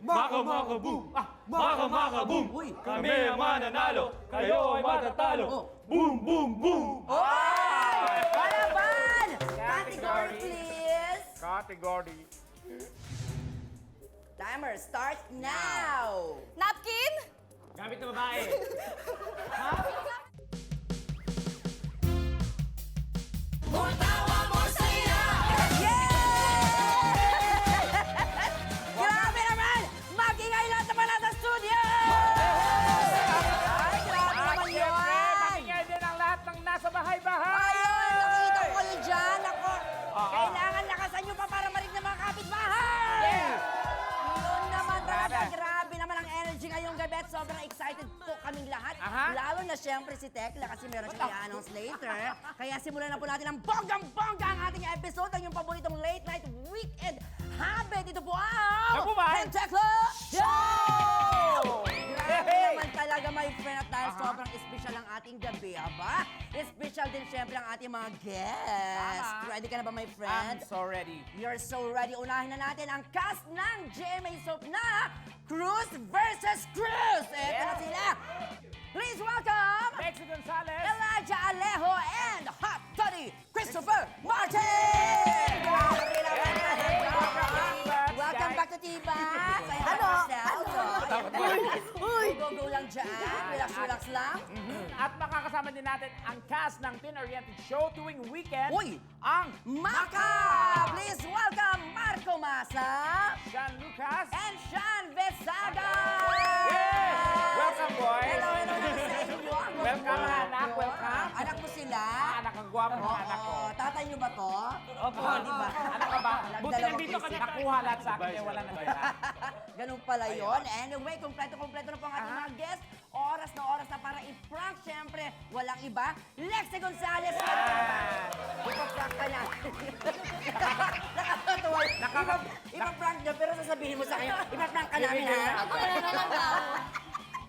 Maka boom! Maka boom! Uy. Kami ang mananalo, kayo ay matatalo. Boom, boom, boom! Oy! Palaban! Category, please. Category. Timer starts now. Napkin? Gamit na babae. Grabe naman! Mag-ingay lahat naman nasa studio! Ay, grabe naman yun! Pakinggan din ang lahat ng nasa bahay-bahay. Ayun, nakikita ko kayo dyan. Ako, kailangan lakasan nyo pa para marinig ng mga kapitbahay! Yun naman talaga, grabe naman ang energy ngayong gabi at sobrang excited po kaming lahat. Lalo na siyempre si Tekla kasi meron siyang i-announce later. Kaya simulan na po natin ang bonggang-bongga ang ating episode, ang yung paboritong late night weekend habit. Ito po ang Ako ba? Tekla Show! Grabe naman talaga, my friend, at dahil sobrang special ang ating gabi, aba? Special din siyempre ang ating mga guests. Ready ka na ba, my friend? I'm so ready. You're so ready. Unahin na natin ang cast ng GMA Soap na Cruz versus Cruz. Eto na sila. Please welcome Lexi Gonzalez. Elijah Alejo and Hot Toddy Christopher Martin! Grabe naman yan. Welcome back to Tibas. Ano? Go lang dyan. Relax lang. At makakasama din natin ang cast ng teen-oriented show tuwing weekend. Uy! Ang Maka! Please welcome Marco Masa Sean Lucas. and Sean Vesaga! Yes! Welcome, boys. Hello naman sa inyo. Welcome, anak. Welcome. Anak mo sila? Anak, ang gwapo ng anak ko. Oo. Tatay niyo ba to? Opo. Di ba? Ano ka ba? Buti Dalawang nandito ka isip. na. Nakuha lahat sa akin, kaya wala na kaya. Ganun pala yun. Anyway, kompleto-kompleto na po ang ating mga guests. Oras na para i-prank. Siyempre, walang iba. Lexi Gonzalez. Ipaprank ka na. Nakakatawa. Ipaprank niya, pero sasabihin mo sa kanya, ipaprank ka namin, ha? Ako na naman daw.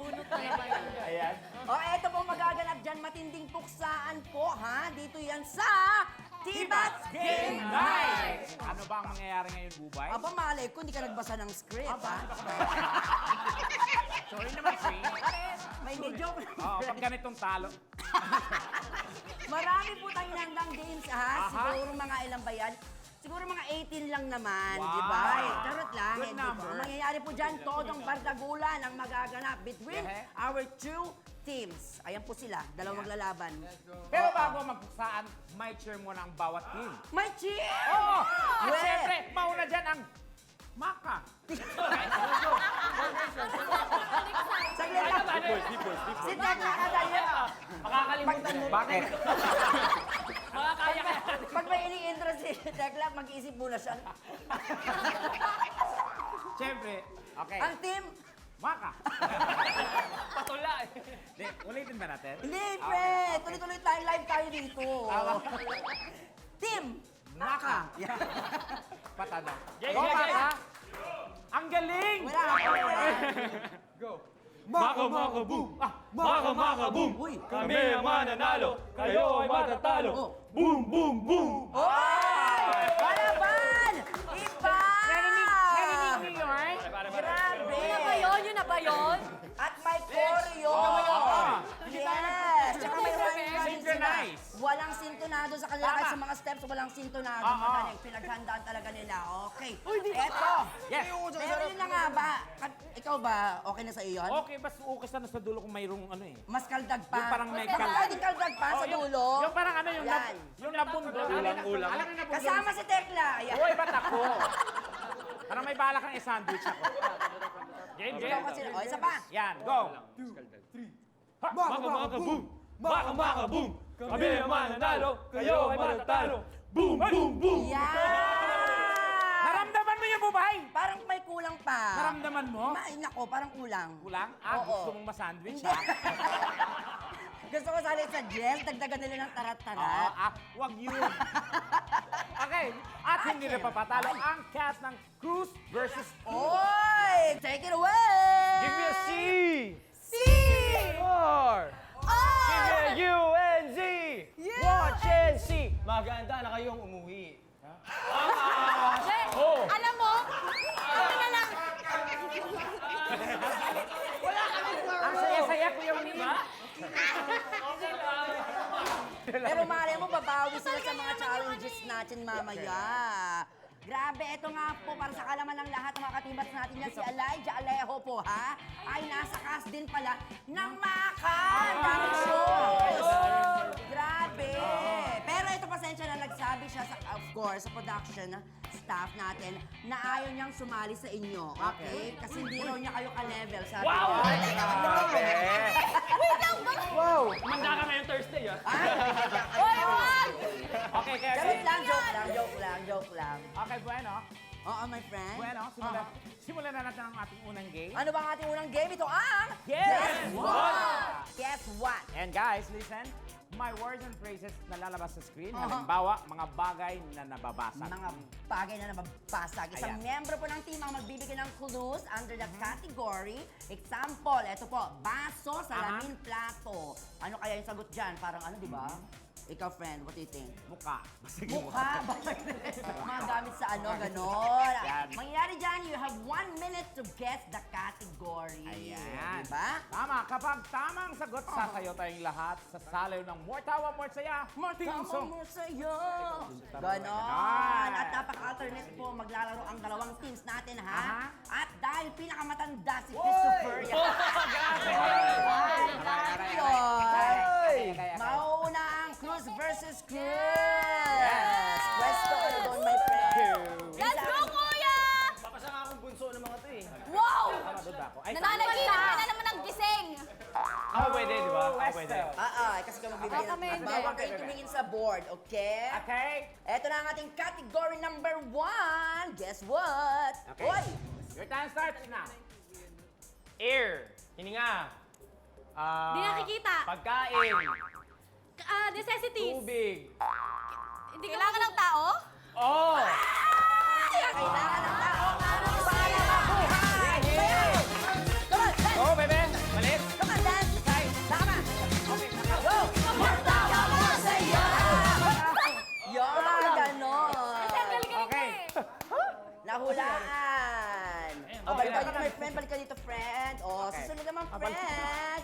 Bunot na naman. Ayan. O, eto po magaganap dyan. Matinding puksaan po, ha? Dito yan sa Tibats Game Night! Ano ba ang mangyayari ngayon, Bubay? Aba, malay ko, hindi ka nagbasa ng script, ha? Sorry naman, Sri. May joke na. Oo, pag ganitong talo. Marami po tayong handang games, ha? Siguro mga ilang ba yan? Siguro mga 18 lang naman, Wow. di ba? Charot lang. Good eh, di ba? number. Ang mangyayari po dyan, todong bardagulan ang magaganap between our two teams. Ayan po sila, dalawang maglalaban. Pero bago magpuksaan, may cheer muna ang bawat team. May cheer! Oo! At Weh! syempre, mauna dyan ang Maka. Saglit lang. Si Tekla ka tayo. Makakalimutan mo. Bakit? Makakaya ka. Pag may ini-intro si Tekla, mag-iisip muna siya. Syempre, okay. Ang team, Maka. Patula eh. Di, ulitin ba natin? hindi, pre. Tuloy-tuloy tayo, live tayo dito. Team, Maka. Patada. Game, Go, game, Maka. game. Ang galing! wala ka pa. Maka boom! Maka boom! Uy. Kami ang mananalo, kayo ay matatalo. Boom, boom, boom! Oy! Palaban! Iba! Narinig niyo, eh? Grabe! Yun na ba yun? Yun na ba yun? At may choreo! Yes! Tsaka may rhyme sila. Synchronize. Walang sintonado sa kanila kahit sa mga steps, walang sintonado. Magaling, pinaghandaan talaga nila. Okay. Eto! Yes. Pero yun na nga ba? Ikaw ba, okay na sa iyo yun? Okay, bas ukis na sa dulo kung mayroong ano eh. Mas kaldag pa. Yung parang may Mas kaldag. pwedeng kaldag pa sa dulo. Yung parang ano, Yan. yung nabundo. Ulang-ulang. Alam mo nabundo? Kasama si Tekla. Ayan. Hoy, ba't ako? Parang may bala kang i-sandwich ako. Game, Ikaw game. kasi. O, isa pa. Yan, go! Maka boom! Maka boom! Kami ang mananalo, kayo ay matatalo. Boom, boom, boom! Yan! Naramdaman mo yung bubay? Parang may kulang pa. Naramdaman mo? Nako, parang kulang. Kulang? Ah, Oo. gusto mong masandwich, Hindi. ha? Gusto ko sali sa gel, dagdagan nila ng Oo, tarat-tarat. wag yun. Okay, at hindi na papatalo ang cast ng Cruz versus Oy! Take it away! Give me a C! C! Or! Give me a U and Z! Yeah! Watch and see! Maganda na kayong umuwi. Alam mo, kami na lang. Pero malay mo, babawi sila sa mga challenges natin mamaya. Grabe, eto nga po, para sa kalaman ng lahat ng mga katimbats natin yan, si Elijah Alejo po, ha? Ay nasa cast din pala ng Makan! Daming shows! Grabe! Pero ito, pasensya na, nagsabi siya, of course, sa production staff natin, na ayaw niyang sumali sa inyo, okay? Kasi hindi raw niya kayo ka-level, sabi Wow! ko. Wait lang ba? Wow! Manda ka ngayong Thursday, ah. Oy, wag! Okay, kaya Joke lang, joke lang. Okay, bueno. Oo, my friend. Bueno, simulan na natin ang ating unang game. Ano ba ang ating unang game? Ito ang... Guess What? Guess what? And guys, listen. My words and phrases na lalabas sa screen. Halimbawa, mga bagay na nababasag. Mga bagay na nababasag. Isang Ayan. miyembro po ng team ang magbibigay ng clues under the category. Example, ito po, baso, salamin, plato. Ano kaya yung sagot dyan? Parang ano, di ba? Ikaw, friend, what do you think? Mukha. Basag yung Mukha, bakit? Mga gamit sa ano, ganon. Yan. Mangyayari dyan, you have 1 minute to guess the category. Ayan. Diba? Tama. Kapag tamang sagot, sasayaw tayong lahat sa salaw ng More Tawa, More Saya. Team song. Tama mo sa'yo. Ganon. Ganon. At napaka-alternate po, maglalaro ang dalawang teams natin, ha? Aha. At dahil pinakamatanda si Christopher, ay, tayo. Kaya. Mauna ang Cruz versus Cruz. Pwesto ano doon, my friend. Let's go, kuya! Papasa nga akong bunso ng mga to, eh. Wow! Tama, doon ba ako? Ay, Nananaginip ka na naman ng gising. Ako pwede, di ba? Ako pwede. Kasi kami bibigyan Kami ng hindi. bawal kayo tumingin sa board, okay? Okay. Eto na ang ating category number 1. Guess what? Okay. Oy! Your time starts now. Air. Hininga. Di nakikita. Pagkain. Necessities. Tubig. Hindi kailangan ng tao? Oh! Kailangan ng tao para mabuhay! Sayaw! Come on, dance! Oh, bebe. Malis. Come on, dance! Tama! Go! Martawa mo sa'yo! Yan, ganon! Galing-galing Okay. ka eh. Nahulaan! O, balik ka dito, my friend. Balik ka dito, friend. O, Okay. susunod naman, friend.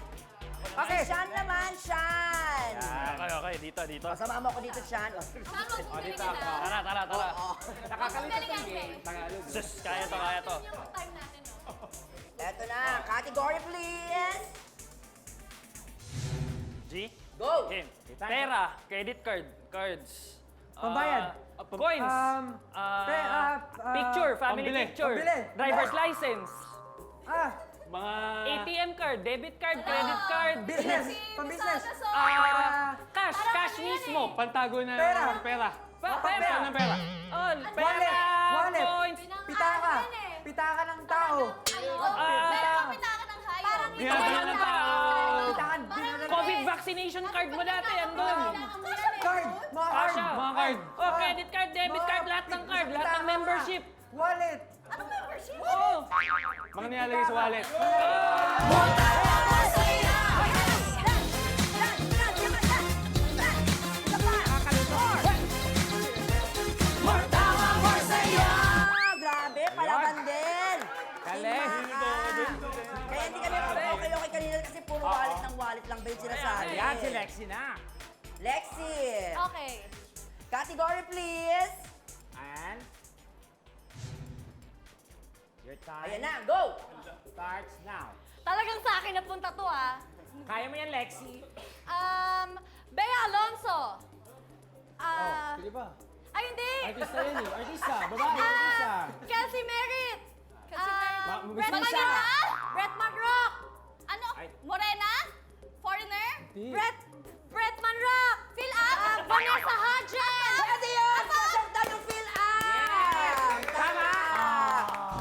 Okay. Si Sean naman, Sean! Okay. Dito. Kasama mo ako dito, Sean. O, Saan mo kung dito galingan ako. na? Tara. o. Nakakalimutan Galingan yung game. eh. Tagalog. Sus, kaya to. Yung time natin, no? Eto na, category, please. G? Go! Game. Pera. Credit card. Cards. Pambayad. Coins. Picture. Family Pambili. picture. Pambili. Driver's license. Mga ATM card. Debit card. Credit card. business. Pang-business. Cash mismo. Pantago na Pera. pera. Pera. Pera. Pera. Oh, pera. Wallet. Coins. Pitaka. Pitaka ng tao. Pero pitaka ng hayop. Parang Pinadala ng tao. Pitakan. COVID vaccination card mo dati. Andun. Card. Mga card. Kasha. Mga card. Oh, credit card, debit card, lahat ng card. Lahat ng membership. Wallet. Anong membership? Oo. Mga nilalagay sa wallet. Grabe, palaban din. Galing. Kaya hindi kami okay kanina kasi puro wallet ng wallet lang ba yung sinasabi? Ayan, si Lexi na. Lexi. Okay. Category, please. And your time Ayan na, go! starts now. Talagang sa akin napunta to, ah. Kaya mo yan, Lexi. Bea Alonso. Di ba? Ay, hindi. Artista yun eh. Artista. Babae. Artista. Kelsey Merritt. Brett Mabisisa. Maganda. Brett McRock. Ano? Ay. Morena? Foreigner? Hindi. Brett Manrock. Phil Up. Vanessa Hudgens. Pwede yun! Sasakta yung fill up! Tama!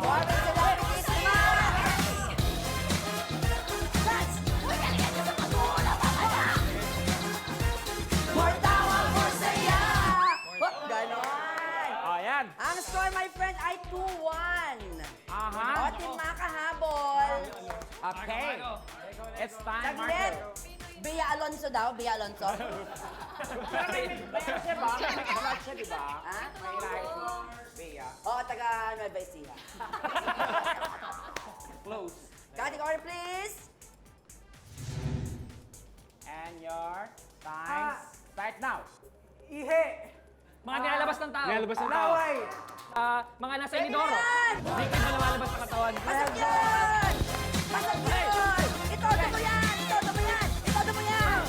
Water celebrities naman! More tawa, more saya! Ganon! Oh, yan. Ang score, my friend, ay 2-1. Aha. O, team makahabol. Okay. It's time, Saglit. Marco. Bea Alonso daw, Bea Alonso. Meron siya ba? Meron siya, di ba? Ha? May lahi si Bea. O, taga Nueva Ecija. Close. Category, please. And your time start Nilalabas ng tao. Laway. Mga nasa inidoro. Liquid na lumalabas sa katawan. Pasok yan! Pasok yan! Itodo mo yan! Itodo mo yan! Itodo mo yan!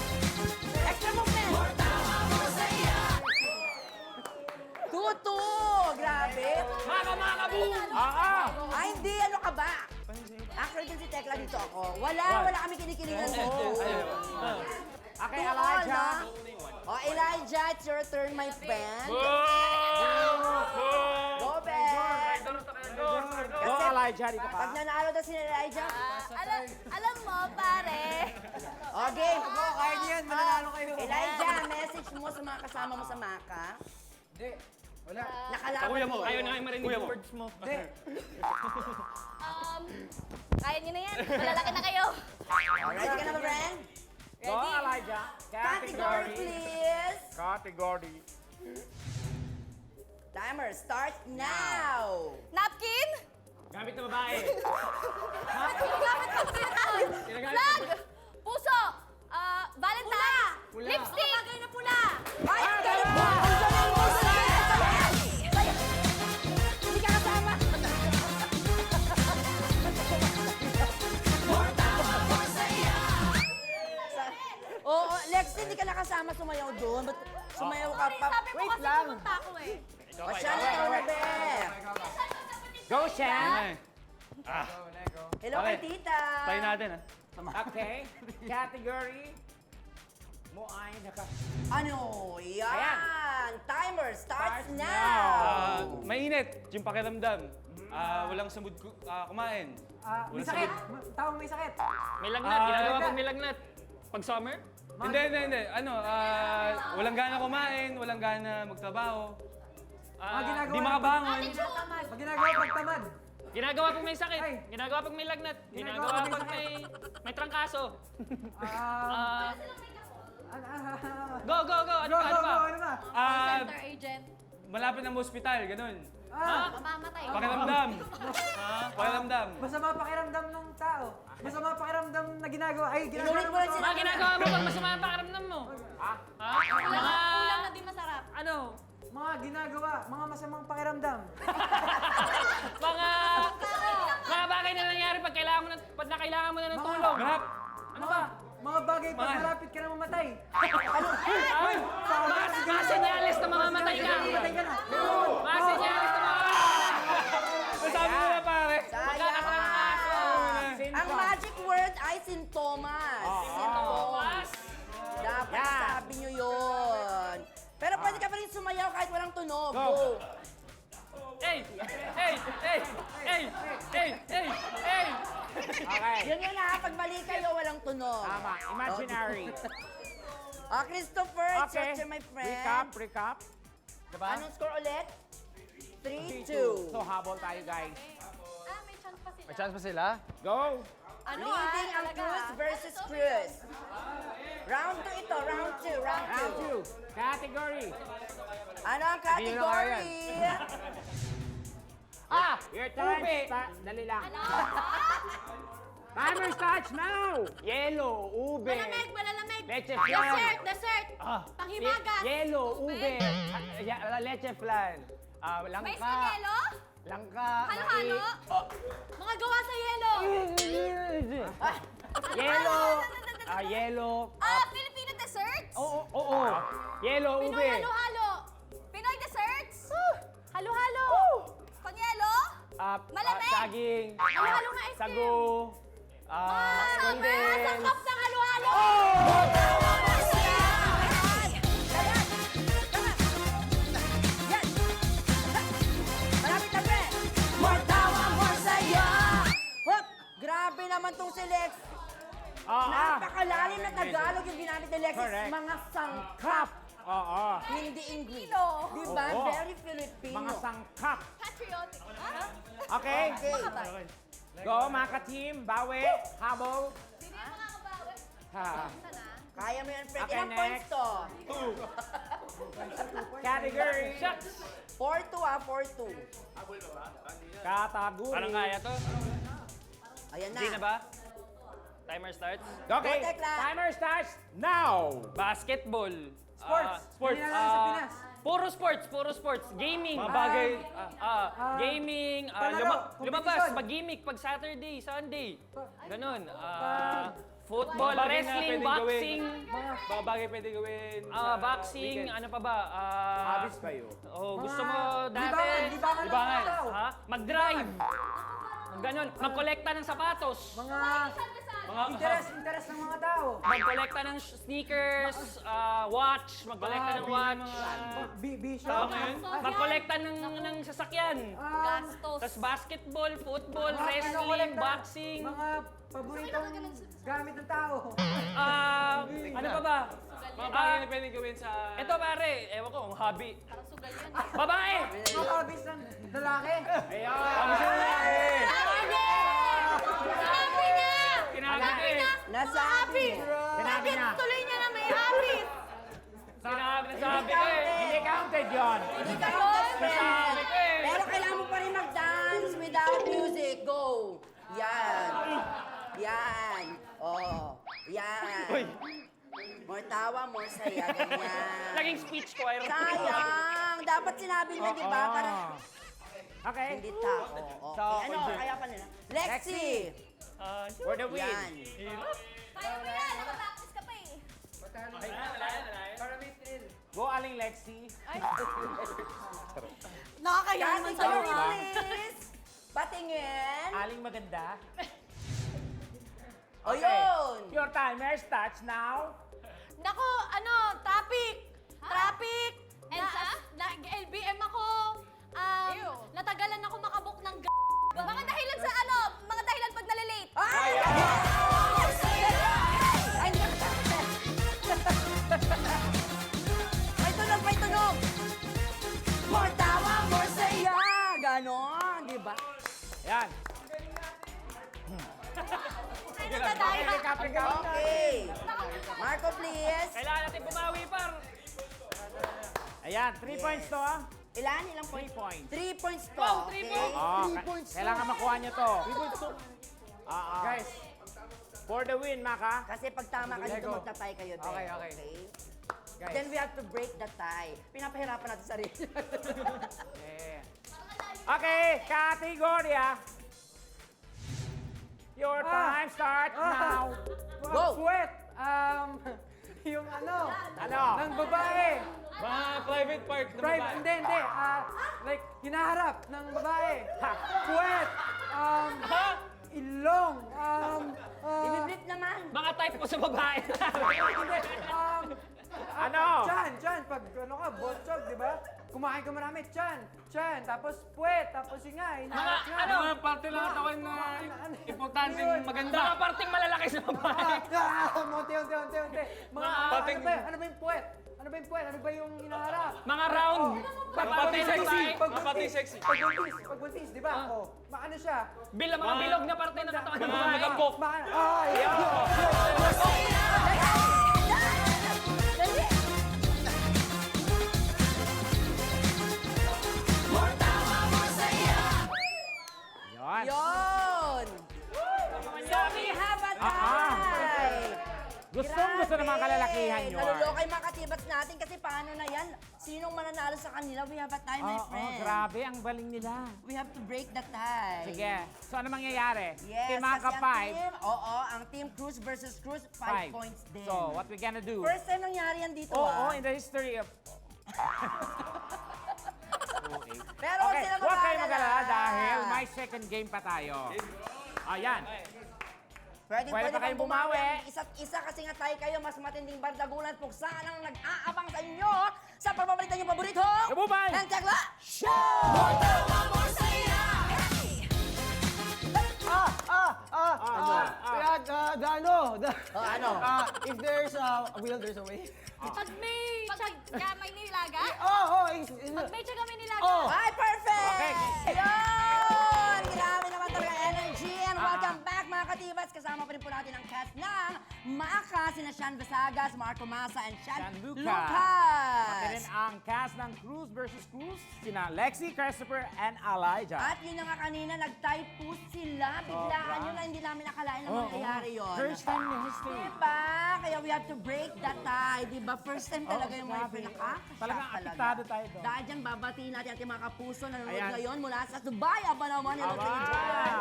Extra movement! Tutu! Grabe! Maka, boom! Ay, hindi! Ano ka ba? Actually, dun si Tekla dito ako. Wala kami kinikilingan mo. Okay, Two all, Elijah. ha? Oh, Elijah, it's your turn, my friend. Go, Ben! Go, Elijah. Dito ka. Pag nanalo daw si Elijah, Alam mo, pare. oh, game! Kaya niyan, mananalo kayo. Elijah, message mo sa mga kasama mo sa Maka. Hindi. Wala. Nakalaban Kuya mo, ko. ayaw na kayo marinig yung words mo. Hindi. Kaya niyo na yan. Malalaki na kayo. Ready ka na ba, friend? Go, Elijah. Category, please. Category. Timer starts now. Napkin? Gamit na babae. Gamit ng sinaon. Flag. Puso. Valentine. Lipstick. Kapagay na pula. Ay, galit mo! Ang galing mo! Saya! Hindi ka kasama! Oo, Lexi, hindi ka nakasama sumayaw doon. Ba't sumayaw ka pa? Sabi mo kasi pumunta ako eh. O siya, ikaw na, be. Go, Shan. Hello kay tita. Tayo natin, ha? Okay. Category. Mo ay naka... Ano? Yan! Ayan. Timer starts Starts now! Mainit, yung pakiramdam. Walang samud kumain. May sakit. Taong may sakit. May lagnat, ginagawa pag may lagnat. Pag summer? Hindi. Walang gana kumain, walang gana magtrabaho. ginagawa Di ng- makabangon. Pag ginagawa pagtamad. Ginagawa pag may sakit. Ay. Ginagawa pag may lagnat. Ginagawa Ginagawa pag pag may may trangkaso. Ah, Go! Ano go, pa? go, go, ano ba? Center agent. Malapit ng hospital, ganun. Mamamatay. Pakiramdam. Pakiramdam. Masama pakiramdam ng tao. Masama pakiramdam na ginagawa. Ay, ginagawa Inulit mo lang sila. Mga ginagawa mo pag masama ang pakiramdam mo. Ulam na di masarap. Ano? Mga ginagawa, mga masamang pakiramdam. Mga bagay na nangyari pag kailangan mo na ng tulong. Grab. Ano ba? Mga bagay pag Mga- malapit ka na mamatay. Mga senyalis na mamamatay ka. Mamatay ka na. Mga senyalis na Sabi mo na, pare. Sayang! Ang magic word ay sintomas. Sintomas. Dapat sabi nyo yun. Pero pwede ka pa rin sumayaw kahit walang tunog. Go! Hey! Okay. Yun yun ha, pag mali kayo, walang tunog. Tama. Imaginary. Christopher, it's your turn, my friend. Recap. Diba? Anong score ulit? 3-2. So, habol tayo, guys. May chance pa sila. Chance pa sila? Go! Leading ang Cruz versus Cruz. Round 2 ito, round 2. Round 2. Category. Ano ang category? Your turn. Dali lang. Timer starts now. Yellow, ube. Malalamig. Leche flan. Dessert. Panghimagas. Yellow, ube. Leche flan. Mais na yelo. Langka. Halo-halo. Mga gawa sa yelo. Yellow. Yellow. Filipino desserts. Oo. Yellow, ube. Pinoy halo-halo. Pinoy desserts. Halo-halo. Panyelo. Malamig. Saging. Halo-halo na ice cream. Sago. Condensed. Sangkap ng halo-halo. Malapit na, pre! More tawa, more saya! Hop! Grabe naman tong si Lex. Napakalalim na Tagalog yung ginamit ni Lexis. Correct. Mga sangkap. Oo. Hindi English. Filipino. Diba? Oo. Very Filipino. Mga sangkap. Patriotic. Okay. Okay. Go, mga ka-team. Bawi. Habol. Hindi mo makakabawi. Ha. Kaya mo yan, Fred. Okay, Ilang points next. to? Category. 4-2 ah, 4-2. Category. Parang kaya to. Ayan na. Hindi na ba? Timer starts. Okay. Go, Tekla. Timer starts now. Basketball. Sports. Sports. Hindi na lang sa Pinas. Puro sports. Gaming. Mga bagay, Gaming, palaro, lumabas, competition. pag-gimmick, pag Saturday, Sunday. Ganon. Football, Mga bagay na wrestling, pwedeng boxing. mga bagay pwede gawin. Boxing, weekend. ano pa ba? Habis kayo. Gusto mo dati? Libangan ng mga tao. Ha? Mag-drive. Ganon. Magkolekta ng sapatos. Mga interest ng mga tao. Magkolekta ng sneakers, watch. Magkolekta ng watch. Bisyo. Tama yun? Magkolekta ng sasakyan. Gastos. Tapos basketball, football, Mga wrestling, kolekta, boxing. Mga paboritong gamit ng tao. Ano pa ba? Mga bagay na pwede gawin sa... Ito pare, ewan ko, ang hobby. Parang sugal yan. Babae! Mga hobbies ng lalaki. Sinabi niya! Sinabi niya! Nasabi. Sinabi niya. Tuloy niya na may habit. Sinabi ko eh. Hindi counted yon. Hindi ka counted, friend. Sabi ko eh. Pero kailangan mo pa rin mag-dance without music. Go. Yan. Yan. Oh. Yan. More tawa, more saya. Ganyan. Naging speech choir. Sayang. Dapat sinabi niya, di ba? Para Okay. hindi tao. Okay. Ano? Kaya pa nila. Lexi. For the win. Yan. Kaya mo yan, nakapractice ka pa eh. Para may thrill. Go, Aling Lexi. Nakakaya Kati naman ka sa'yo rin, ah. please. Patingin. Aling maganda. O yun. Your timer starts now. Nako, traffic. Traffic. LBM ako. Natagalan ako makabok ng Mga dahilan sa mga dahilan pag nalilate. Ay! Ay, hindi ka may tunog! More tawa, more saya! Ganon, di ba? Yan. Ay, nagdadaya. Okay. Marco, please. Kailangan natin bumawi par. Ayan, 3 points to ah. Ilan? Ilang points? 3 points. 3 points to. Wow, 3 okay? points. Oh, kailangan makuha nyo to. Guys, For the win, Maka. Kasi pag tama ka dito, Lego. magta-tie kayo. Ben. Okay, okay. Guys. Then we have to break the tie. Pinapahirapan natin sarili. Okay, kategorya. Your time starts now. Go. Sweat. Yung ano? Ano? Ng babae. Mga private part ng Private, babae. hindi. Like, hinaharap ng babae. Sweat. Ilong. Ibiblit naman. Mga type ko sa babae. Hindi. Ano? Chan. Pag botsog, di ba? Kumain ka marami, chan. Tapos puwet, tapos hinga, hinaharap nga. Mga parte lang ang katawan na importanteng maganda. Mga parting malalaki sa babae. Unti. Mga, Pating- ano ba yung puwet? Ano ba yung hinaharap? Mga round. Pati sexy. Pati sexy. Pag buntis, di ba? Maano siya? Mga bilog na parte ng katawan ng babae. Magambok. Yon. Yon! So we have a tie! Gusto ng mga kalalakihan nyo. Naluloko yung mga katibats natin kasi paano na yan? Sinong mananalo sa kanila? We have a tie, my friend. Grabe, ang galing nila. We have to break the tie. Sige. So, ano mangyayari? Yes, Team Maka kasi 5. ang team Cruz versus Cruz, 5 points din. So, what we gonna do? First time nangyari yan dito, In the history of... Pero Okay, sila huwag kayo mag-aalala. mag-alala dahil may second game pa tayo. Ayan. Pwede Pwede pa kayong bumawi. Isa't isa kasi nga tayo kayo, mas matinding bardagulan, puksan ang nag-aabang sa inyo sa pagpapalitan yung paborito. Kabubay! Ng Tekla Show! Ano? If there's a will, there's a way. Pag may nilaga? Pag may tiyaga may nilaga? Ay, perfect! Okay. Yun! Grabe naman talaga energy. And welcome back, mga katibats. Kasama pa rin po natin ang cast ng Maka, sina Sean Basagas, Marco Masa, and Sean Sean Lucas. Lucas. Pati rin ang cast ng Cruz versus Cruz, sina Lexi, Christopher, and Elijah. At yun na nga kanina, nag-tie po sila. Biglaan Sobra. yun na hindi namin nakalain na mangyayari yun. First time in history. Diba? Kaya we have to break that tie. Diba? First time talaga yung mga grabe. pinaka-shock Talagang talaga. apektado tayo doon. Dahil dyan, babatiin natin ating mga kapuso na nanonood Ayan. ngayon mula sa Dubai. Aba naman, hello to you dyan.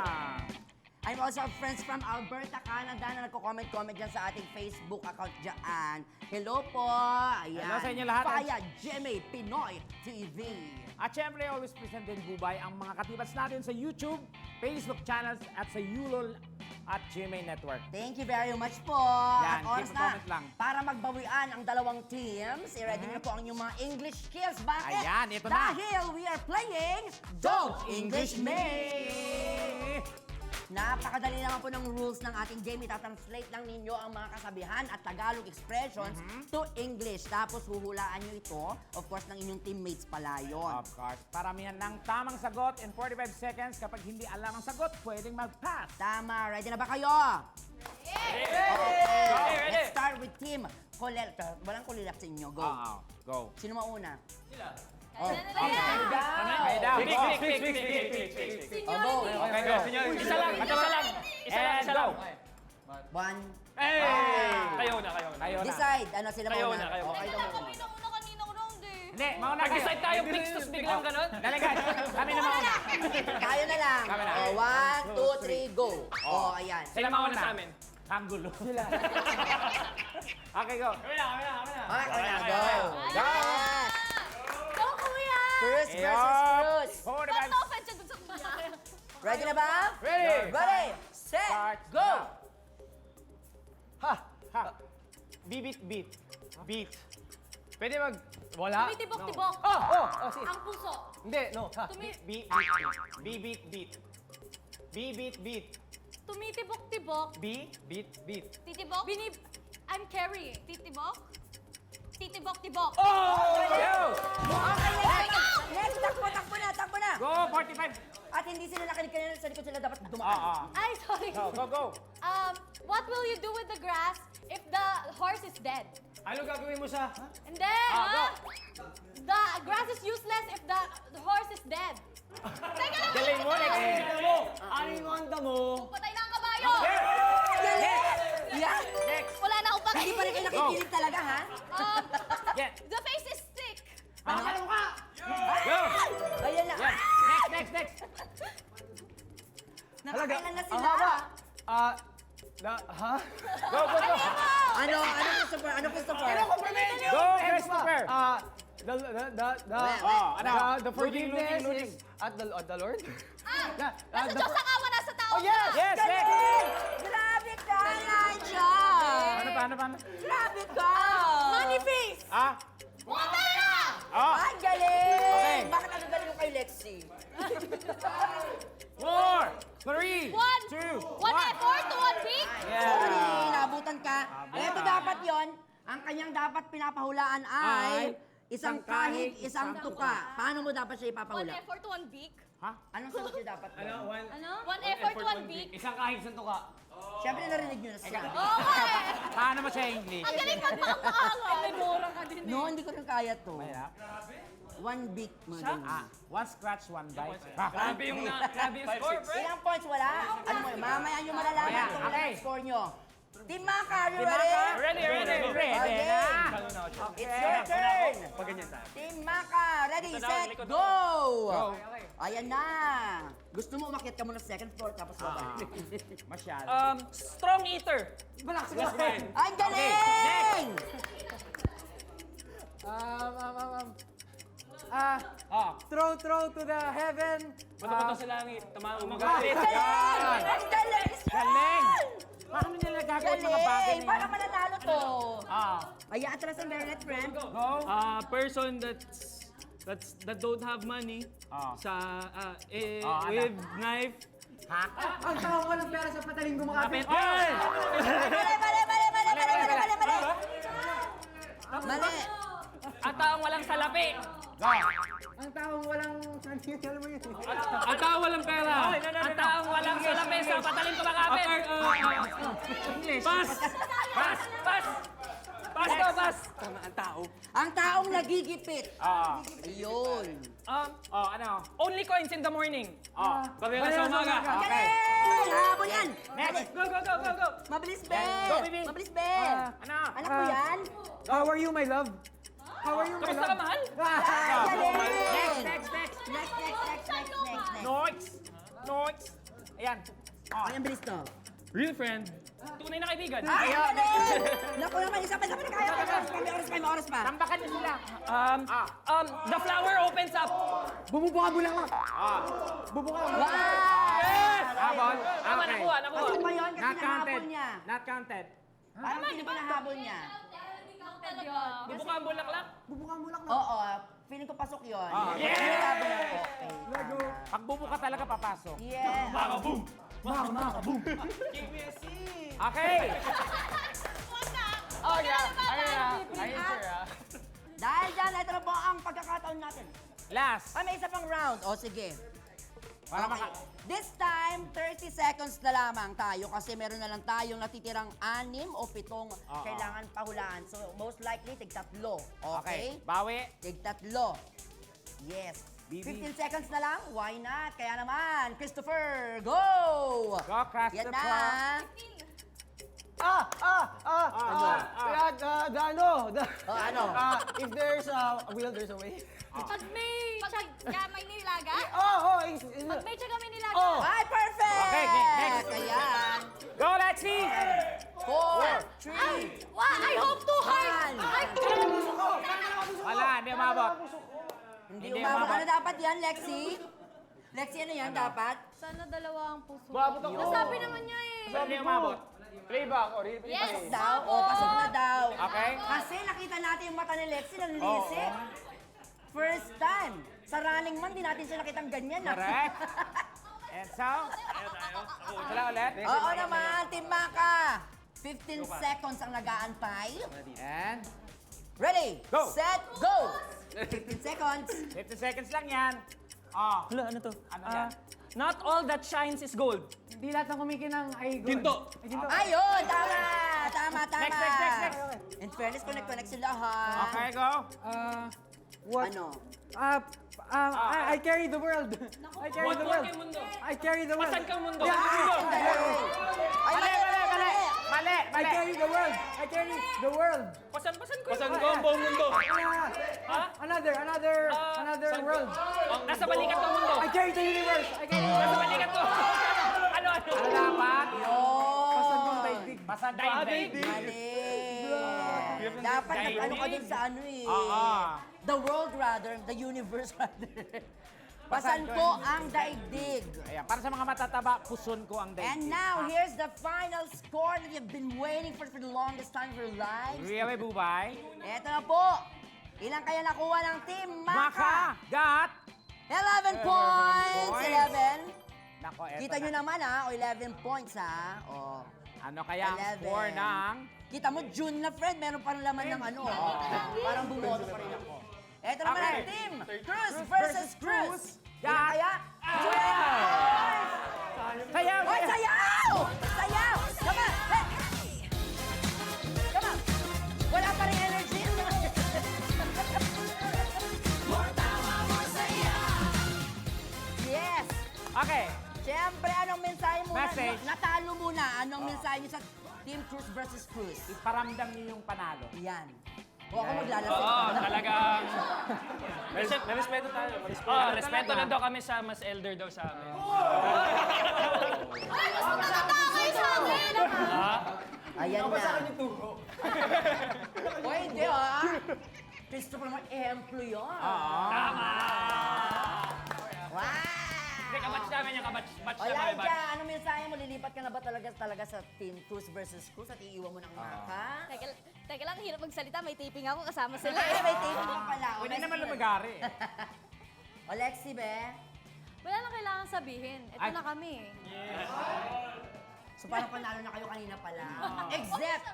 I'm also friends from Alberta, Canada na nagko-comment-comment dyan sa ating Facebook account dyan. Hello po. Ayan. Hello sa inyo lahat. Paya Jimmy Pinoy TV. At syempre, always present din Bubay ang mga katibats natin sa YouTube, Facebook channels at sa Yulol at GMA Network. Thank you very much po. Yan, At oras keep na comment lang. para magbawian ang dalawang teams. I-ready niyo po ang inyong mga English skills. Bakit? Ayan, ito na. Dahil we are playing Don't English Me! Napakadali naman po ng rules ng ating game. Itatranslate lang ninyo ang mga kasabihan at Tagalog expressions to English. Tapos huhulaan nyo ito, of course, ng inyong teammates pala yun. Of course, paramihan ng tamang sagot in 45 seconds. Kapag hindi alam ang sagot, pwedeng mag-pass. Tama. Ready na ba kayo? Okay. Ready. Let's start with Team Colel. Walang kulilak sa inyo. Go. Go. Sino mauna? Ano Okay, down. Pick, Go. pick, pick. Oh, go. Okay, go. Isa lang. And go. One. Hey! Kayo na. Kayo na. Decide. Ano sila Kayo mauna? na, kayo Okay, Wala daw kami muna. nauna kaninang round eh. Hindi, mauna kayo. Nag-decide tayo, picks, tapos biglang ganun. Dali guys, kami na mauna. Tayo na lang. Kami na. Oh, 1, 2, 3, go. Oh, ayan. Sila mauna sa amin. Ang gulo. Okay, go. Okay, na. Go. Go. Yes. Go, kuya! Cruz versus Yup. Cruz. 45. Ba't na-offend siya dun sa kuya? Ready na ba? Ready. Ready. Set. Start. Go. Ha. Beat. Pwede mag... Wala? Tumitibok-tibok. Oh, sige. Ang puso. Hindi, no. Ha? Beat. Tumitibok-tibok. Beat. Titibok. I'm carrying. Titibok. Titibok-tibok. Okay, next. Takbo na. Go, 45. At hindi sila nakinig kanina sa likod sila dapat dumaan. Ay, sorry. Go. What will you do with the grass if the horse is dead? Ano gagawin mo sa... And then, the grass is useless if the horse is dead. Teka lang! Galing mo, next. Ano yung handa mo? Patay na ang kabayo! Yan. Wala na akong Hindi pakinig. pa rin kayo nakikinig talaga, ha? Yeah. The face is thick. Ano? Go. Ayan na. Next. Nakakailan na sila. Ha? Go. Ano Christopher? Go, Christopher. The forgiveness looting. is at the Lord? Nasa Diyos ang awa, nasa tao. Yes, next. Galing! Grabe ka, Elijah! Paano? Grabe ka! Money face. Wala na! Ay, galing! Okay. Bakit ano galing yung kay Lexi? 4, 3, 2, 1. One effort to one week. Sorry, nabutan ka. Ito dapat yon. Ang kanyang dapat pinapahulaan ay isang kahig, isang tuka. Paano mo dapat siya One ipapahula? effort to one week. Anong sagot niya dapat? One effort to one week. Isang kahig sa tuka. Siyempre narinig niyo na siya. Okay. Paano mo siya English? Ang galing magpakaangal. Memora ka din. No, hindi ko rin kaya to. One beat mo din. One scratch, one bite. Grabe yung score, bro. Ilang points wala? Ano mo, mamaya nyo malalaman Mamaya, kung okay. ilang score nyo. Team Maka, are you ready? Ready. Ready Okay. na. It's your turn. Pag ganyan tayo. Team Maka, ready, Likod set, likod go! Ayan na. Gusto mo umakyat ka muna sa second floor tapos baba. Masyado. Strong eater. Ay, galing! Throw to the heaven. Bato sa langit. Tama ang mga Galing! Ang galing! Galing! Paano nila gagawin mga bagay Galing! na Paano yun? mananalo to? Ay, atras ang Bernard, friend. Go. Person that don't have money with knife. Ang tao ko ng pera sa pataling gumakapit. Mali! Mali! At taong walang salapi. Ang taong walang... Alam mo yun. At tao walang pera. At taong walang salapi sa pataling kumakapit. Pass! Pass. Ang taong nagigipit. Ayun. Ano? Only coins in the morning. Pabila sa umaga. Galing! Habol yan! Next. Go, go, go, go, go. Mabilis, be! Go, baby. Mabilis, be! Ano? Anak ko yan? How are you, my love? How are you, my Kamusta love? ka, mahal? Ay, galing! Next. Next. Noise. Noise. Ayan. Ay, ang bilis to. Real friend. Tunay na kaibigan. Ay, ang galing! Naku naman, isa pa, kaya. May oras pa. Tambakan niyo sila. The flower opens up. Bumubuka mo lang lang. Bubuka mo. Wow! Habol. Tama, Okay. nakuha, nakuha. Ano ba yun? Kasi Not counted. nahabol niya. Not counted. Parang hindi ba nahabol niya? Bubuka ang bulaklak. Bubuka mo lang. Oo, feeling ko pasok yun. Yeah! Nahabol ako. Okay. Pag bubuka talaga papasok. Yeah. Okay. Oh, yeah. Dahil dyan, ito na po ang pagkakataon natin. Last. Ay, may isa pang round. O, sige. Para Okay. This time, 30 seconds na lamang tayo kasi meron na lang tayong natitirang 6 o 7 kailangan pahulaan. So, most likely, tig-tatlo. Okay? Bawi. Tig-tatlo. Yes. Bibi. 15 seconds na lang? Why not? Kaya naman, Christopher, go! Go, Yan Christopher. na. Ano? If there's a will, there's a way. Pag may may nilaga? Pag may tiyaga may nilaga? Ay, perfect! Okay, next. Ayan. Go, let's see. 4, 3, Wow, I hope too hard! I Wala, hindi umabot. Hindi Hindi umabot. umabot. Ano dapat yan, Lexi? Lexi, ano yan dapat? Sana dalawa ang puso. Babot ako. Nasabi naman niya eh. Hindi umabot. Playback or replay. Yes! Daw? O, pasok na daw. Okay. Kasi nakita natin yung mata ni Lexi, nanlisi. First time. Sa Running Man, di natin siya nakitang ganyan. Correct. And so, sila ulit. Oo naman, Team Maka. 15 seconds ang nag-aantay. And Ready, Go. set, go! 15 seconds. 50 seconds lang yan. Oh, Hala, ano to? ano yan? Not all that shines is gold. Hindi lahat ng kumikinang ay good. Ginto. Ay, ginto. Ayun, tama! Tama, tama. Next. In fairness, connect sila ha. Okay, go. What? Ano? I carry the world. I carry the world. kay mundo. I carry the world. Pasan kang mundo. Ay, Mali. I carry the world. I carry the world. Pasan ko. Pasan ko ang buong mundo. Another Saan ko? world. Nasa balikat ng mundo. I carry the universe. I carry the Nasa world. balikat ko. Ano? Ano dapat? Pasan kong daigdig. Pasan ko ang daigdig. Mali. Dapat nag-ano ka dun sa ano eh. Oo. The world rather, the universe rather. Pasan ko ang daigdig. Ayan, para sa mga matataba, puson ko ang daigdig. And now, here's the final score that you've been waiting for the longest time of your lives. Really, Bubay? Eto na po. Ilang kaya nakuha ng Team Maka Maka? got 11 points! points. 11. Nako, eto Kita nyo na. naman ha, o 11 points ha. O, Ano kaya ang 11. score ng... Kita mo, June na friend, meron pa rin laman ng ano. Parang bumoto pa rin ako. Eto naman Okay. ang Team Cruz versus Cruz. Ilang Got- kaya? 12 points! Sayaw! Hoy, sayaw! Sayaw! Come on! Hey! Come on! Wala pa rin energy. Yes! Okay. Siyempre, anong mensahe muna? Message. Natalo muna. Anong mensahe niyo sa Team Cruz versus Cruz? Iparamdam niyo yung panalo. Yan. O ako maglalasing. Oo, talagang... Narespeto tayo. respeto lang daw kami sa mas elder daw sa amin. Ay, mas matanda kayo sa amin! Ayan na. O hindi ah. Christopher naman, ehemplo yun. Tama! Wow! Hindi, kabatch namin yung kabatch O namin. Laika, anong mensahe mo? Lilipat ka na ba talaga sa Team Cruz versus Cruz at iiwan mo ng Maka? Teka lang, hirap magsalita. May taping ako kasama sila. Ay, may taping ka pala. O, Pwede let's naman see. lumagari. O, Lexi, be. Wala na kailangan sabihin. Ito Ay. na kami. So, parang panalo na kayo kanina pala. Except,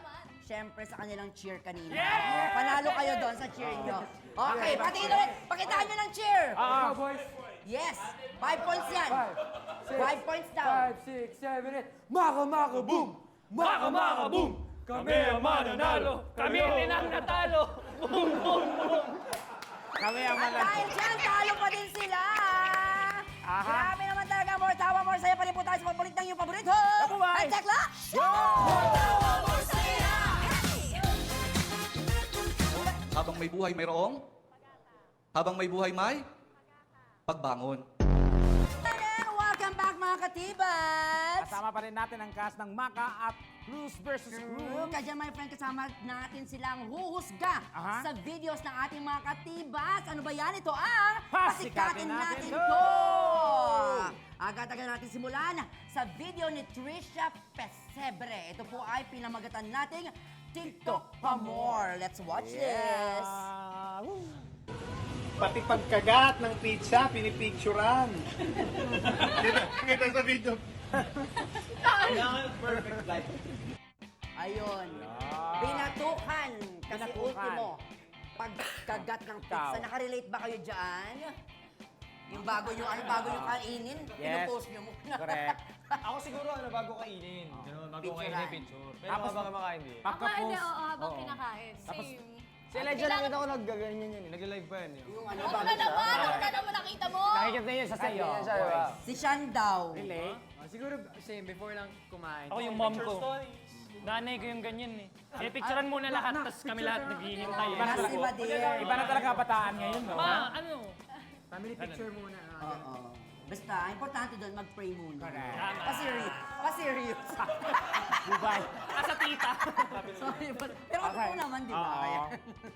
syempre sa kanilang cheer kanina. Yeah! Panalo kayo doon sa cheer nyo. Okay, patiin ulit. Pakitaan nyo ng cheer. Go, boys. Yes. 5 points yan. 5 points daw. 5, 6, 7, 8. Maka, maka, boom! Maka, maka, boom! Kami ang mananalo! Kami rin ang natalo! Boom, boom, boom! Kami ang At manalo. dahil dyan, talo pa din sila. Aha. Grabe naman talaga, more tawa more, saya pa rin po tayo sa paborit ng iyong paborito. Kabubay. Ang Tekla Habang may buhay, mayroong? Habang may buhay, may? Pagbangon. And welcome back mga katibats! Kasama pa rin natin ang cast ng Maka at Cruz versus Cruz. Kaya my friend, kasama natin silang huhusga Aha. sa videos ng ating mga katibats. Ano ba yan? Ito ang Pasikatin natin to! to! Agad-agad natin simulan sa video ni Trisha Pesebre. Ito po ay pinamagatan nating TikTok pa more. Let's watch this! Woo. Pati pagkagat ng pizza, pinipicturan. Kita sa video. Perfect life. Ayun. Binatukan. Kasi Binatukan. ultimo, pagkagat ng pizza. Ikaw. Nakarelate ba kayo dyan? Yung bago yung kainin, Yes. pinupost nyo muna. Correct. Ako siguro, bago kainin. Ganun, bago Picturean. kainin, picture. Pero Tapos habang kumakain, hindi. Ako hindi, Pagka-post. oo, habang Oo. kinakain. Tapos, Same. Si Elijah nakita ko naggaganyan yun. Nag-live pa yan. Yung ano, Huwag bago ka siya. naman, huwag ka naman nakita mo. Nakikita niyo sa sayo. Si Shan daw. Really? Siguro, same, before lang kumain. Ako yung mom ko. Nanay ko yung ganyan eh. Picturean muna lahat, tapos kami lahat naghihintay. Iba na Kasi talaga. Madir. Iba na talaga kabataan ngayon, no? Ma, ano? Family picture muna. Oo. Basta, importante doon, mag-pray muna. Correct. Pa-serious. Pa-serious. Dubai. Asa tita. Sorry, pero totoo naman, di ba? Oo.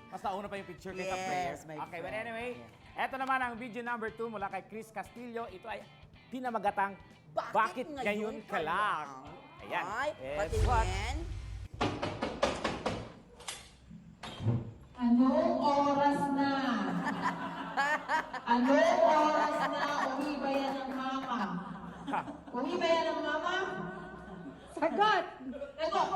Mas nauna pa yung picture kaysa Yes, prayer. my Okay, but friend. anyway, eto naman ang video number 2 mula kay Chris Castillo. Ito ay pinamagatang Bakit Ngayon Ka Lang? Ayan. Ay, Yes. patingin. Anong oras na? Anong oras na? Uwi ba yan ng mama? Uwi ba yan ng mama? Sagot! Sagot!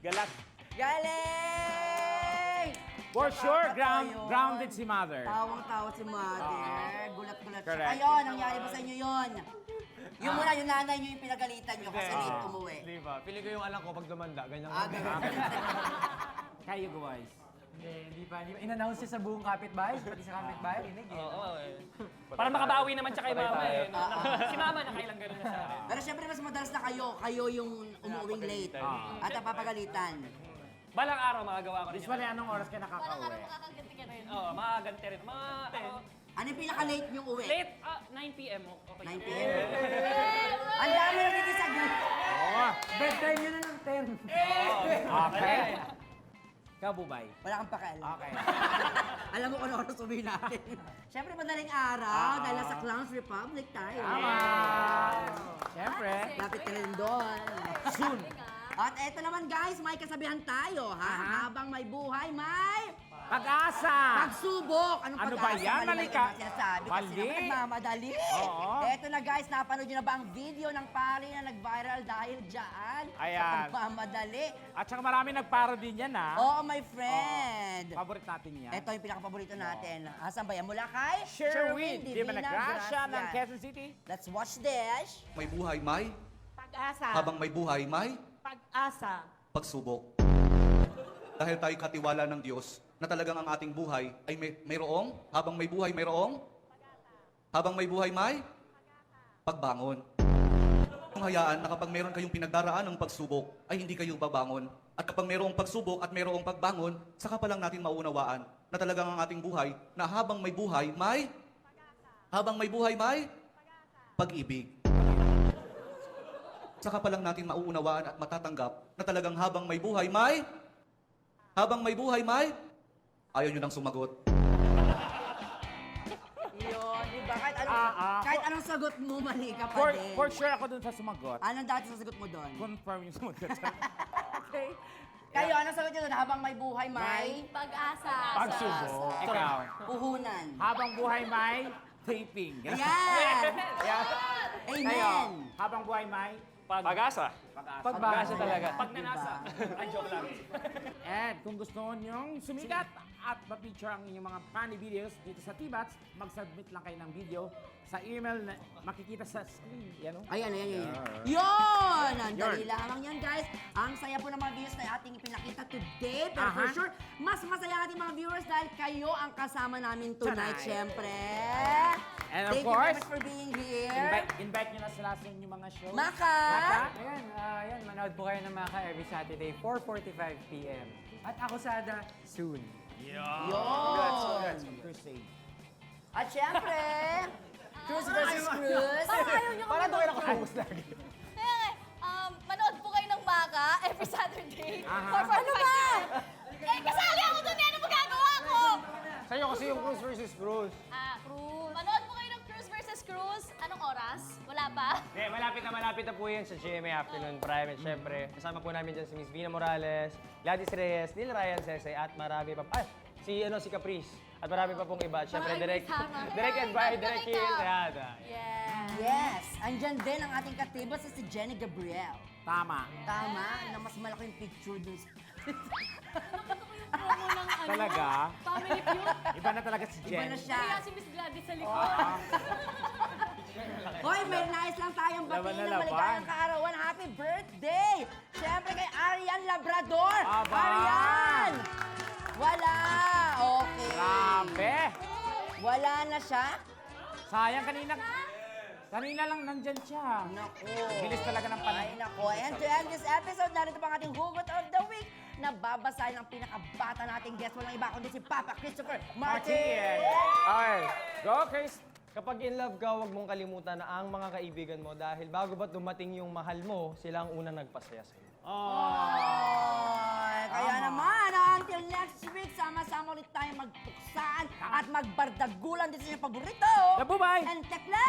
Galat. Galing! For sure, Tawang-tawa yun. grounded si mother. Tawang-tawa si Mother. Gulat-gulat siya. Correct. Kayo, nangyari ba sa inyo yun? Yung muna, yung nanay nyo yung pinagalitan nyo kasi late umuwi. Di ba? Pili ko yung anak ko pag lumanda. Ganyan Ah, ganun. Kayo, guys. Hindi pa. In-announce siya sa buong kapitbahay, pati sa kapitbahay, rinig eh. Oo, eh. Para makabawi naman siya kay mama eh. Si mama nakailang gano'n na sa akin. Pero syempre, mas madalas na kayo yung umuwing late. At napapagalitan. Balang araw makagawa ko rin yun. Usually, anong oras ka Parang nakaka-uwi? araw makakaganti ka rin. Oo, makaganti rin. Ano yung pinaka-late yung uwi? Late, 9 p.m. Okay. 9 p.m. Ang dami na nagsasagot. Oo. Bedtime yun na ng 10. Okay. Ikaw, Bubay. Wala kang pakialam. Okay. Alam mo kung ano oras uwi natin. Syempre, madaling araw dahil nasa Clowns Republic tayo. Tama. Siyempre. Lapit ka rin doon. Soon. At eto naman guys, may kasabihan tayo ha. Aha. Habang may buhay, may Pag-asa. pagsubok. Anong Ano ba pag-asa? yan? Mali ba Malika. yung sinasabi? Kasi Mali. naman nagmamadali. Oo. Eto na guys, napanood nyo na ba ang video ng pari na nag-viral dahil dyan? Ayan. Sa pagmamadali. At saka marami nagparody niyan, ha? Oo, my friend. Favorite natin yan. Ito yung pinaka-paborito natin. Asan ba yan? Mula kay Sherwin, di ba nag-Gracia ng Gracia. Quezon City? Let's watch this. May buhay, may? Pag-asa. Habang may buhay, may? Pag-asa. Pagsubok. Dahil tayo katiwala ng Diyos na talagang ang ating buhay ay mayroong, habang may buhay, mayroong? Habang may buhay, may? Pagbangon. Kung hayaan na kapag meron kayong pinagdaraan ng pagsubok, ay hindi kayo babangon. At kapag mayroong pagsubok at mayroong pagbangon, saka pa lang natin maunawaan na talagang ang ating buhay na habang may buhay, may? Habang may buhay, may? Pag-ibig. Saka pa lang natin mauunawaan at matatanggap na talagang habang may buhay, may? Habang may buhay, may? Ayaw nyo nang sumagot. Yun, di ba? Kahit anong sagot mo, mali ka pa For, din. for sure ako dun sa sumagot. Anong dati sa sagot mo doon? Confirm yung sumagot. Okay. Kayo, anong sagot nyo doon? Habang may buhay, may? Pag-asa. Pagsubok. Ikaw. Puhunan. Habang buhay may taping. Ayan! Yeah. Amen! Kayo, habang buhay may Pag-asa. Pag-asa talaga. Pag nanasa. Ay, joke lang. And kung gusto niyong sumikat at ma-feature ang inyong mga funny videos dito sa T-Bats, mag-submit lang kayo ng video sa email na makikita sa screen. Yan o. Ayan. Yun! Ang dali lamang yan, guys. Ang saya po ng mga videos na ating ipinakita today. Pero for sure, mas masaya ang ating mga viewers dahil kayo ang kasama namin tonight, syempre. And of Thank you very course, much for being here. invite nyo na sila sa inyong mga shows. Maka! Ayan, manood po kayo ng Maka every Saturday, 4:45 p.m. At ako Sada, soon. Yun! Crusade. At syempre, Cruz versus Cruz. Parang ayaw niyo kami Doon ako focus lagi. Kaya nga, manood po kayo ng Maka every Saturday. Ano ba? Kasali ako doon, ano magagawa ko? Sa'yo kasi yung Cruz versus Cruz. Cruz. Manood po kayo ng Cruz versus Cruz. Anong oras? Wala pa? Malapit na po yan sa GMA Afternoon Prime. At syempre, kasama po namin dyan si Miss Vina Morales, Gladys Reyes, Neil Ryan Sese, at marami pa. Si Caprice. At marami pa pong iba. At syempre, Direk Edvard, Direk Kiel, Tejada. Yes! Andyan din ang ating katiba si Jenny Gabriel. Tama. Tama, na mas malaki yung picture dun sa... Promo ng ano? Talaga? Family Feud. Iba na talaga si Iba Jen. na siya. Kaya si Miss Gladys sa likod. Hoy, may nais lang tayong Laban batiin na ng laban. maligayang kaarawan. Happy birthday! Siyempre kay Arian Labrador. Aba! Arian! Wala! Okay. Grabe! Wala na siya? Sayang kanina lang nandyan siya. Naku. Bilis talaga ng panahon. Ay, naku. And to end this episode, narito pa ang ating hugot of the week na babasahin ang pinakabata nating guest. Walang iba kundi si Papa Christopher Martin. Okay, go Chris! Kapag in love ka, huwag mong kalimutan na ang mga kaibigan mo dahil bago ba dumating yung mahal mo, sila ang unang nagpasaya sa'yo. Ay, kaya naman, until next week, sama-sama ulit tayo magpuksaan at magbardagulan din sa inyong paborito. Bye-bye! And tekla!